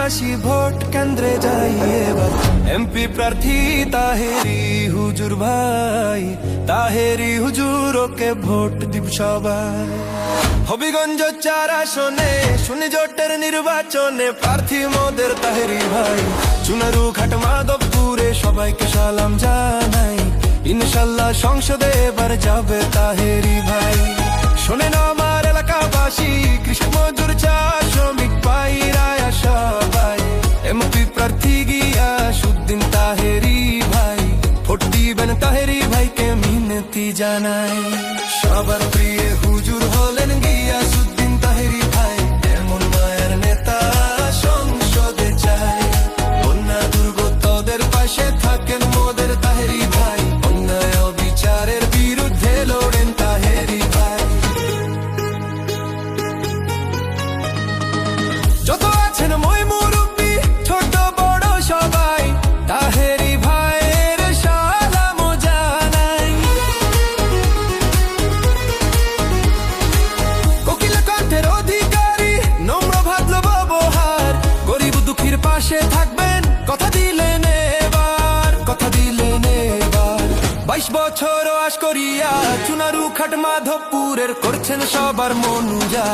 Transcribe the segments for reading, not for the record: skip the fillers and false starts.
মাসি ভোট কেন্দ্রে যাই এবার এমপি প্রার্থী তাহেরি হুজুর ভাই, তাহেরি হুজুর ওকে ভোট দিব সবাই। হবিগঞ্জ 4 আসনে শুনি জোটের নির্বাচনে প্রার্থী মোদের তাহেরি ভাই। চুনারু ঘাট মাধবপুরে সবাইকে সালাম জানাই, ইনশাল্লাহ সংসদে এবার যাবে তাহেরি ভাই। শোনেন আমার এলাকাবাসী, কৃষক মজুর চা শ্রমিক পাইরায়া সবাই, এমপি প্রার্থী গিয়াসউদ্দিন তাহেরি ভাই, ভোট দিবেন তাহেরি ভাইকে মিনতি জানাই। সবার প্রিয় হুজুর হলেন গিয়াসউদ্দিন তাহেরি ভাই, এমন মায়ের নেতা সংসদে চাই। বন্যা দুর্গতদের পাশে থাকেন মোদের তাহেরি ভাই, অন্যায় অবিচারের বিরুদ্ধে লড়েন তাহেরি ভাই। যত আছেন মই মুরব্বি ছোট বড় সবাই, তাহেরি ভাইয়ের সালাম জানাই। কোকিল কণ্ঠের অধিকারী, নম্র ভদ্র ব্যবহার, গরিব দুঃখীর পাশে থাকবেন কথা দিলেন এবার, কথা দিলেন এবার। 22 বছর আশ করিয়া চুনারু ঘাট মাধবপুরের করছেন সবার মন যা,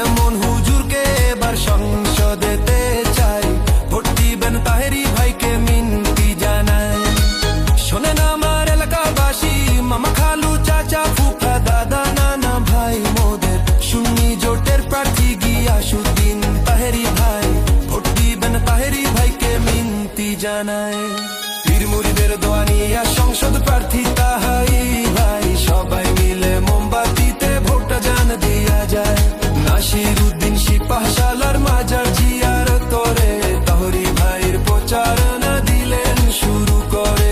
এমন হুজুরকে এবার সংসদেতে চাই, ভোট দিবেন তাহেরি ভাইকে মিনতি জানাই। শোনেন আমার এলাকাবাসী, মামা খালু চাচা ফুফা দাদা নানা ভাই মোদের সুন্নি জোটের প্রার্থী গিয়াসউদ্দিন তাহেরি ভাই, ভোট দিবেন তাহেরি ভাইকে মিনতি জানাই। পীর মুরিদের দোয়া নিয়া সংসদ প্রার্থী তাহেরি ভাই, সবাই মিলে মোমবাতিতে ভোটটা জান দিয়া যায়। নাসিরউদ্দিন সিপাহসালার মাজার জিয়ারত করে তাহেরি ভাইয়ের প্রচারণা দিলেন শুরু করে।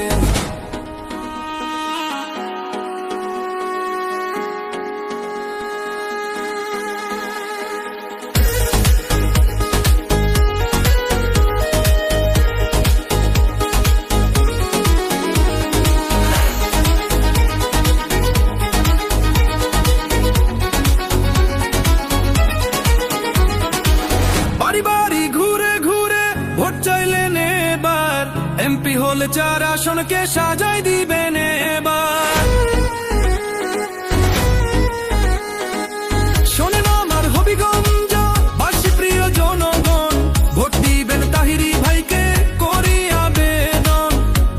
বাড়ি বাড়ি ঘুরে ঘুরে ভোট চাইলেন এবার, এমপি হলে 4 আসনকে সাজাই দিবেন এবার। শোনেন আমার হবিগঞ্জ বাসী প্রিয় জনগণ, ভোট দিবেন তাহেরি ভাইকে করি আবেদন,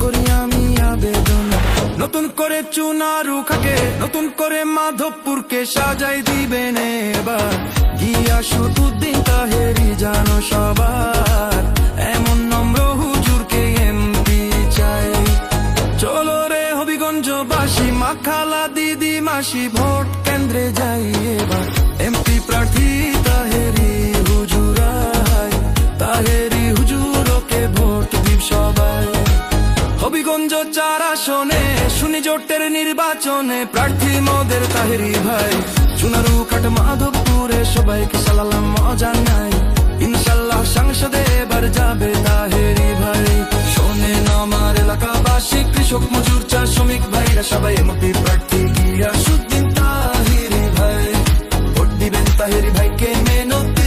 করি আমি আবেদন। নতুন করে চুনারু খাকে, নতুন করে মাধবপুরকে সাজাই দিবেন এবার, গিয়াসউদ্দিন তাহেরি জানো সবার, এমন নম্র হুজুরকে এমপি চাই। চলো রে হবিগঞ্জবাসী, মা খালা দিদি মাসি ভোট কেন্দ্রে যাই এবার, এমপি প্রার্থী তাহেরি হুজুর, তাহেরি হুজুর ওকে ভোট দিব সবাই। হবিগঞ্জ 4 আসনে শুনি জোটের নির্বাচনে প্রার্থী মোদের তাহেরি ভাই। চুনারু ঘাট মাধবপুরে সবাইকে সালাম জানাই, ইনশাল্লাহ সংসদে এবার যাবে তাহেরি ভাই। শোনেন আমার এলাকাবাসী, কৃষক মজুর চা শ্রমিক ভাইরা সবাই এমপি প্রার্থী গিয়াসউদ্দিন তাহেরি ভাই, ভোট দিবেন তাহেরি ভাইকে মিনতি